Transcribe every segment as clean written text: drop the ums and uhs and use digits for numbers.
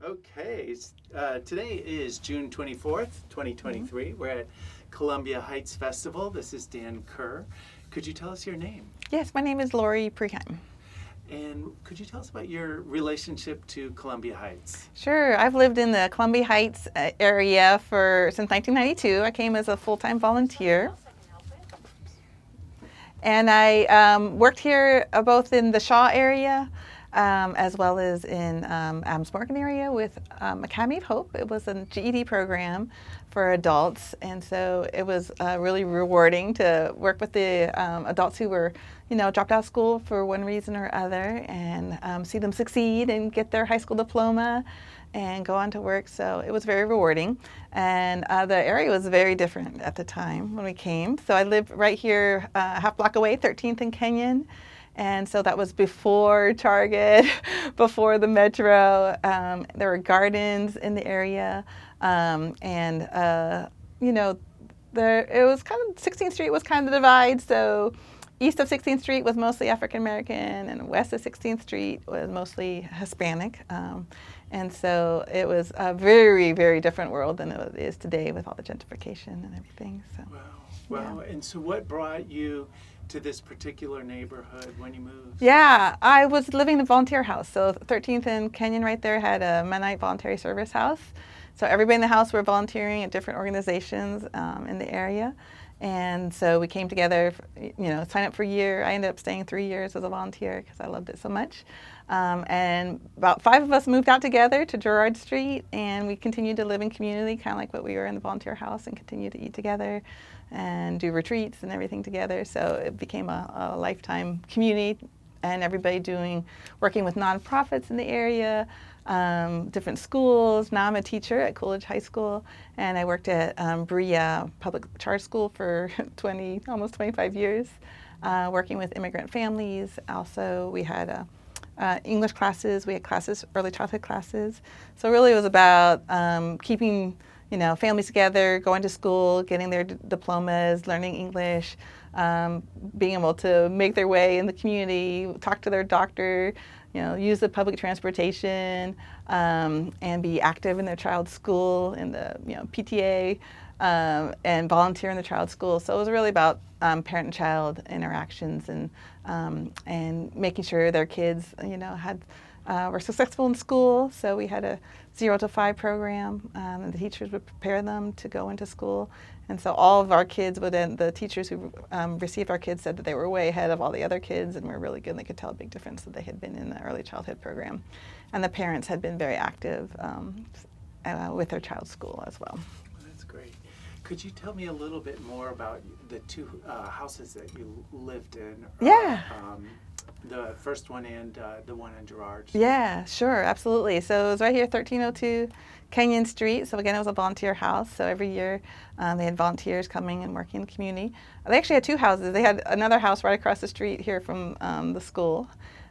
Okay, today is June 24th, 2023. We're at Columbia Heights Festival. This is Dan Kerr. Could you tell us your name? Yes, my name is Lorie Preheim. And could you tell us about your relationship to Columbia Heights? Sure, I've lived in the Columbia Heights area since 1992. I came as a full-time volunteer. And I worked here both in the Shaw area as well as in Adams Morgan area with Academy of Hope. It was a GED program for adults, and so it was really rewarding to work with the adults who were, dropped out of school for one reason or other, and see them succeed and get their high school diploma and go on to work. So it was very rewarding. And the area was very different at the time when we came. So I lived right here, a half block away, 13th and Kenyon. And so that was before Target, before the Metro. There were gardens in the area. It was kind of, 16th Street was kind of the divide. So east of 16th Street was mostly African American, and west of 16th Street was mostly Hispanic. And so it was a very, very different world than it is today with all the gentrification and everything. So, wow. Yeah. And so what brought you to this particular neighborhood when you moved? Yeah, I was living in a volunteer house. So 13th and Kenyon right there had a Mennonite voluntary service house. So everybody in the house were volunteering at different organizations in the area. And so we came together, signed up for a year. I ended up staying 3 years as a volunteer because I loved it so much. And about 5 of us moved out together to Girard Street, and we continued to live in community, kind of like what we were in the volunteer house, and continued to eat together and do retreats and everything together. So it became a lifetime community, and everybody working with nonprofits in the area, different schools. Now I'm a teacher at Coolidge High School, and I worked at Berea Public Charter School for almost 25 years, working with immigrant families. Also, we had English classes. We had classes, early childhood classes. So really it was about keeping families together, going to school, getting their diplomas, learning English, being able to make their way in the community, talk to their doctor, use the public transportation, and be active in their child's school, in the PTA, and volunteer in the child's school. So it was really about parent and child interactions and making sure their kids, were successful in school. So we had a 0 to 5 program, and the teachers would prepare them to go into school. And so all of our kids the teachers who received our kids said that they were way ahead of all the other kids and were really good. And they could tell a big difference that they had been in the early childhood program. And the parents had been very active with their child's school as well. That's great. Could you tell me a little bit more about the two houses that you lived in? Yeah. The first one and the one in Girard Street. Yeah, sure, absolutely. So it was right here, 1302 Kenyon Street. So again, it was a volunteer house. So every year they had volunteers coming and working in the community. They actually had 2 houses. They had another house right across the street here from the school.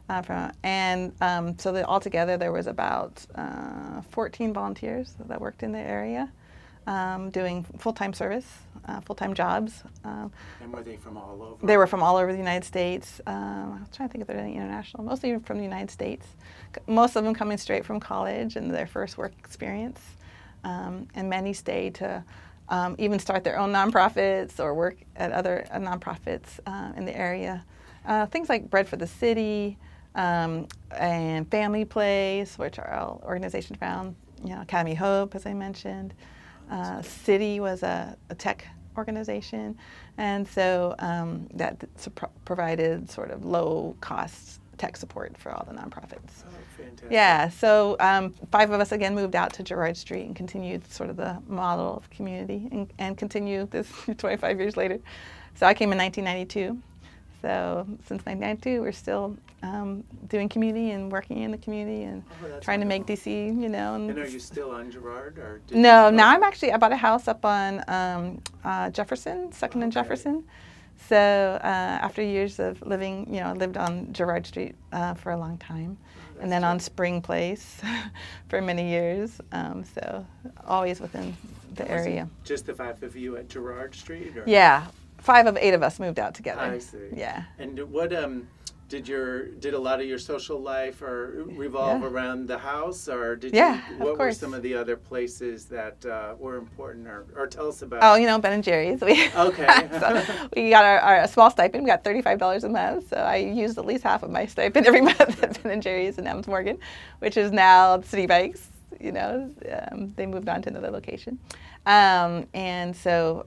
So that altogether there was about 14 volunteers that worked in the area. Doing full-time service, full-time jobs. And were they from all over? They were from all over the United States. I was trying to think if there's any international. Mostly from the United States. Most of them coming straight from college and their first work experience. And many stayed to even start their own nonprofits or work at other nonprofits in the area. Things like Bread for the City and Family Place, which are all organizations found. Academy of Hope, as I mentioned. City was a tech organization, and so that provided sort of low-cost tech support for all the nonprofits. Oh, fantastic. Yeah, so 5 of us again moved out to Girard Street and continued sort of the model of community and continue this 25 years later. So I came in 1992. So since 1992, we're still doing community and working in the community and trying to make DC, And are you still on Girard? Or no, now I bought a house up on Jefferson, 2nd and Jefferson. So after years of living, lived on Girard Street for a long time. And then on Spring Place for many years. So always within the area. Just the 5 of you at Girard Street? Or? Yeah. 5 of 8 of us moved out together. I see. Yeah. And what Did a lot of your social life or revolve around the house, or did Yeah, you? of What were course. some of the other places that were important, or tell us about? Oh, Ben and Jerry's. Okay. So we got our small stipend. We got $35 a month. So I used at least half of my stipend every month at Ben and Jerry's in Elms Morgan, which is now City Bikes. They moved on to another location. And so,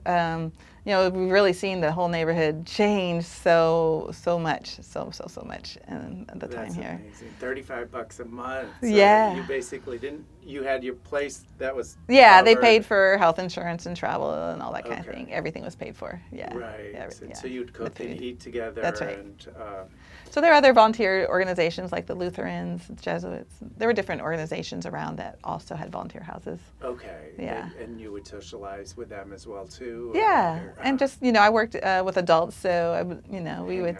we've really seen the whole neighborhood change so much, so much in the time here. That's amazing. $35 a month. So Yeah. You basically you had your place that was Yeah, they covered. paid for health insurance and travel and all that kind of Okay. thing. Everything was paid for. Yeah. Right. Yeah. So you'd cook and eat together. That's right. And, So there are other volunteer organizations like the Lutherans, the Jesuits. There were different organizations around that also had volunteer houses. okay. Yeah. And you would socialize with them as well too. Yeah, and just I worked with adults, so we would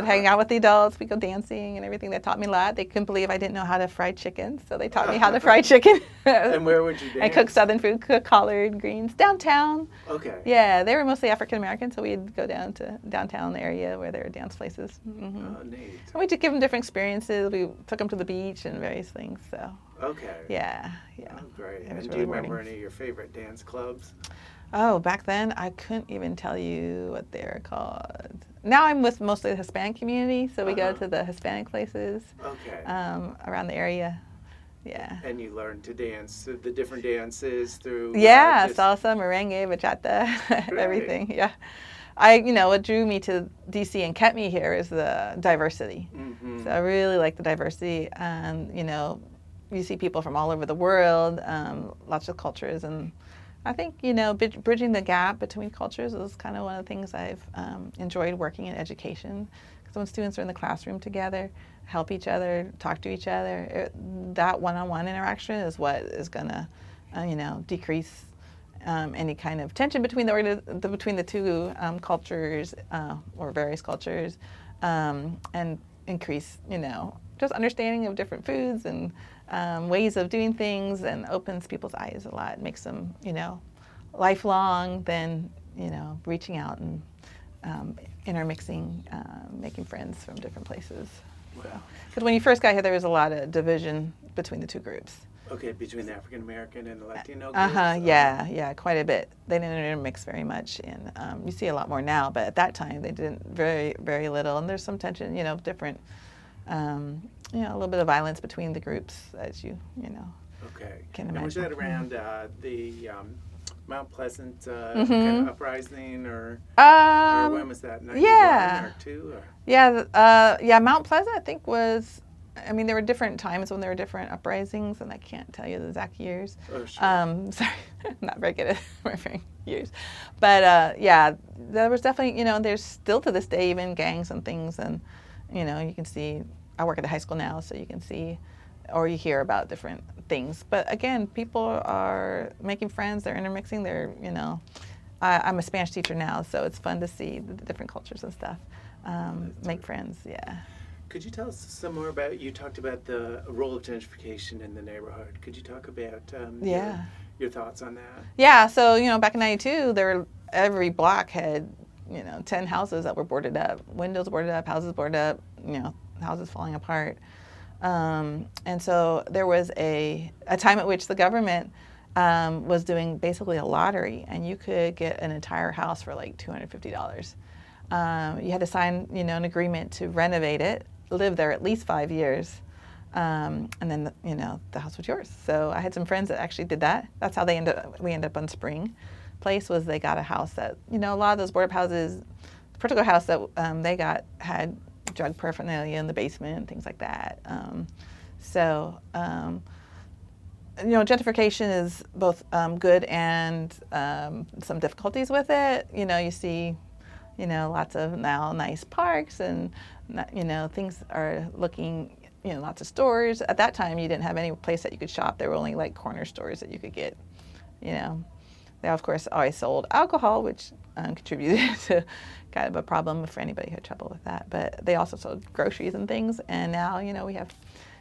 hang out with the adults. We go dancing and everything. They taught me a lot. They couldn't believe I didn't know how to fry chicken, so they taught me how to fry chicken. And where would you dance? I cook Southern food, cook collard greens downtown. Okay. Yeah, they were mostly African American, so we'd go down to downtown area where there were dance places. Oh, neat. And we just give them different experiences. We took them to the beach and various things. So Okay. yeah. Oh, great. It And was do really you remember rewarding. any of your favorite dance clubs? Oh, back then I couldn't even tell you what they're called. Now I'm with mostly the Hispanic community, so we go to the Hispanic places Okay. around the area. Yeah. And you learned to dance the different dances through. Yeah, just- salsa, merengue, bachata, Great. everything. Yeah. What drew me to DC and kept me here is the diversity. Mhm. So I really like the diversity, and you see people from all over the world, lots of cultures, and I think bridging the gap between cultures is kind of one of the things I've enjoyed working in education. Because when students are in the classroom together, help each other, talk to each other, that one-on-one interaction is what is going to, decrease any kind of tension between between the two cultures or various cultures, and increase, just understanding of different foods and ways of doing things, and opens people's eyes a lot, makes them, lifelong, then, reaching out and intermixing, making friends from different places. Wow. Because when you first got here, there was a lot of division between the two groups. Okay, between the African American and the Latino groups? Yeah, quite a bit. They didn't intermix very much, and you see a lot more now, but at that time they didn't, very, very little, and there's some tension, different, a little bit of violence between the groups, as you Okay. can And was imagine. that around the Mount Pleasant kind of uprising, or when was that? 91 yeah. or 2? Or? Yeah, Mount Pleasant, I think, was, there were different times when there were different uprisings, and I can't tell you the exact years. Oh, sure. Sorry, I'm not very good at remembering years. But there was definitely, there's still to this day even gangs and things, and, you can see, I work at a high school now, so you can see, or you hear about different things. But again, people are making friends, they're intermixing, I'm a Spanish teacher now, so it's fun to see the different cultures and stuff, make friends, yeah. Could you tell us some more about, you talked about the role of gentrification in the neighborhood. Could you talk about your thoughts on that? Yeah, so, back in 92, every block had, 10 houses that were boarded up, windows boarded up, houses boarded up, houses falling apart. And so there was a time at which the government was doing basically a lottery, and you could get an entire house for like $250. You had to sign, an agreement to renovate it, live there at least 5 years, and then the house was yours. So I had some friends that actually did that. That's how we ended up on Spring Place. Was they got a house that, a lot of those board-up houses, the particular house that they got had drug paraphernalia in the basement and things like that. Gentrification is both good and some difficulties with it. You see, lots of now nice parks, and things are looking, lots of stores. At that time, you didn't have any place that you could shop. There were only like corner stores that you could get. They of course always sold alcohol, which contributed to kind of a problem for anybody who had trouble with that. But they also sold groceries and things, and now we have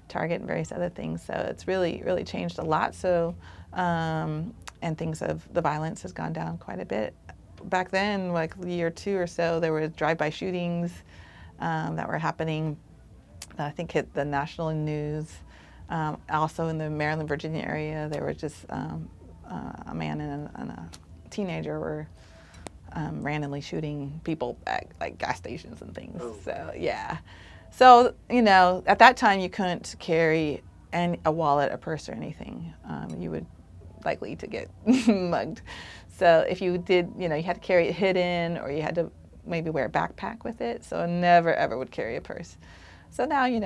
Target and various other things. So it's really, really changed a lot. So and the violence has gone down quite a bit. Back then, like a year or two or so, there were drive-by shootings. that were happening that I think hit the national news. Also in the Maryland, Virginia area, there were just a man and a teenager were randomly shooting people at like gas stations and things. Oh. So yeah. So at that time you couldn't carry a wallet, a purse, or anything. You would likely to get mugged. So if you did, you had to carry it hidden, or you had to maybe wear a backpack with it. So I never ever would carry a purse. So now you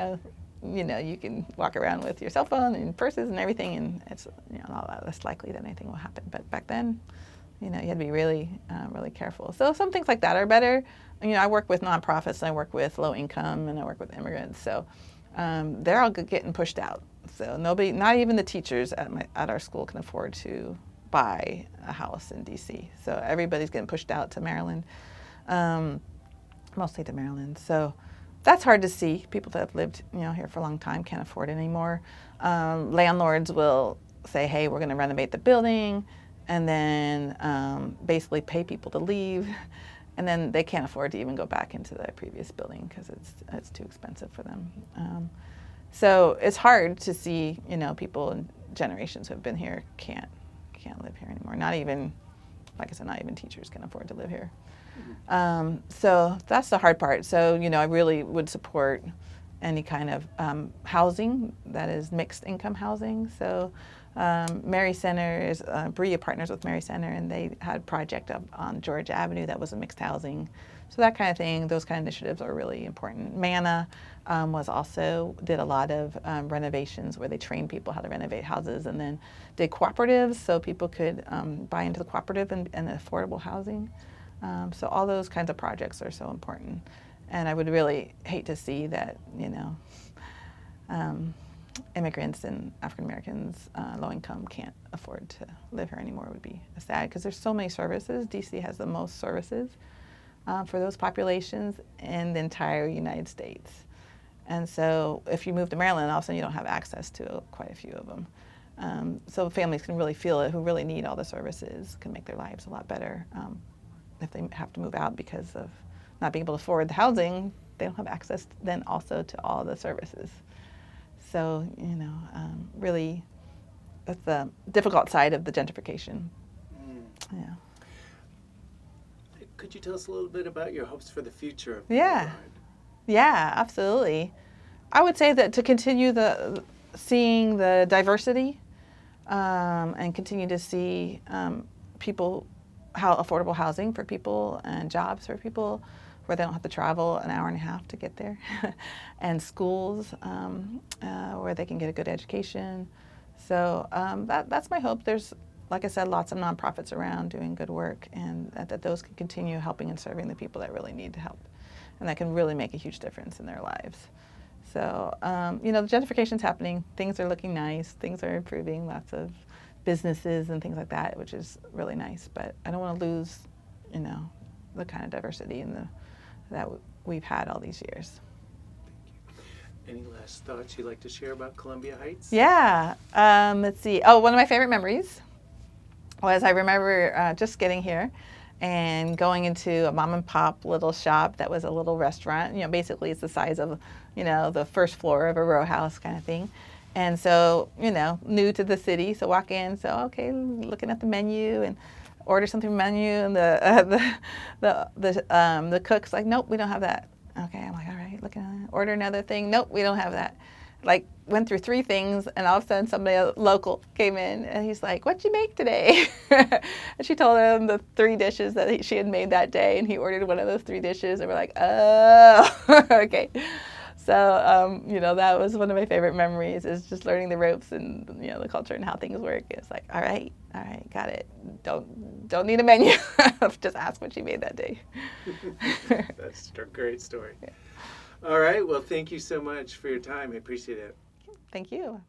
can walk around with your cell phone and purses and everything, and it's a lot less likely that anything will happen. But back then, you had to be really, really careful. So some things like that are better. I work with nonprofits, and I work with low income, and I work with immigrants. So they're all getting pushed out. So nobody, not even the teachers at our school, can afford to buy a house in D.C. So everybody's getting pushed out to Maryland, mostly to Maryland. So that's hard to see. People that have lived here for a long time can't afford it anymore. Landlords will say, hey, we're going to renovate the building, and then basically pay people to leave, and then they can't afford to even go back into the previous building because it's too expensive for them. So it's hard to see people in generations who have been here can't live here anymore. Not even, like I said, not even teachers can afford to live here. So that's the hard part. So I really would support any kind of housing that is mixed income housing. So Mary Center is Bria partners with Mary Center, and they had a project up on Georgia Avenue that was a mixed housing. So that kind of thing, those kind of initiatives are really important. MANA did a lot of renovations where they trained people how to renovate houses, and then did cooperatives so people could buy into the cooperative and affordable housing. So all those kinds of projects are so important. And I would really hate to see that, immigrants and African Americans, low income, can't afford to live here anymore. It would be sad because there's so many services. DC has the most services for those populations in the entire United States. And so if you move to Maryland, all of a sudden you don't have access to quite a few of them. So families can really feel it, who really need all the services, can make their lives a lot better. If they have to move out because of not being able to afford the housing, they don't have access then also to all the services. So, really, that's the difficult side of the gentrification. Yeah. Could you tell us a little bit about your hopes for the future of the Yeah. neighborhood? Yeah, absolutely. I would say that to continue seeing the diversity and continue to see affordable housing for people and jobs for people where they don't have to travel an hour and a half to get there, and schools where they can get a good education. So that's my hope. There's, like I said, lots of nonprofits around doing good work, and that those can continue helping and serving the people that really need help, and that can really make a huge difference in their lives. So, the gentrification's happening. Things are looking nice. Things are improving. Lots of businesses and things like that, which is really nice. But I don't want to lose, the kind of diversity that we've had all these years. Any last thoughts you'd like to share about Columbia Heights? Yeah. Let's see. Oh, one of my favorite memories was I remember just getting here and going into a mom and pop little shop that was a little restaurant. Basically it's the size of, the first floor of a row house kind of thing. And so, new to the city, so walk in, so okay, looking at the menu and order something from the menu, and the cook's like, nope, we don't have that. Okay, I'm like, all right, looking at it, order another thing, nope, we don't have that. Like, went through 3 things, and all of a sudden somebody local came in, and he's like, what'd you make today? And she told him the 3 dishes that she had made that day, and he ordered one of those 3 dishes, and we're like, oh, okay. So, that was one of my favorite memories, is just learning the ropes and, the culture and how things work. It's like, all right, got it. Don't need a menu. Just ask what she made that day. That's a great story. Yeah. All right. Well, thank you so much for your time. I appreciate it. Thank you.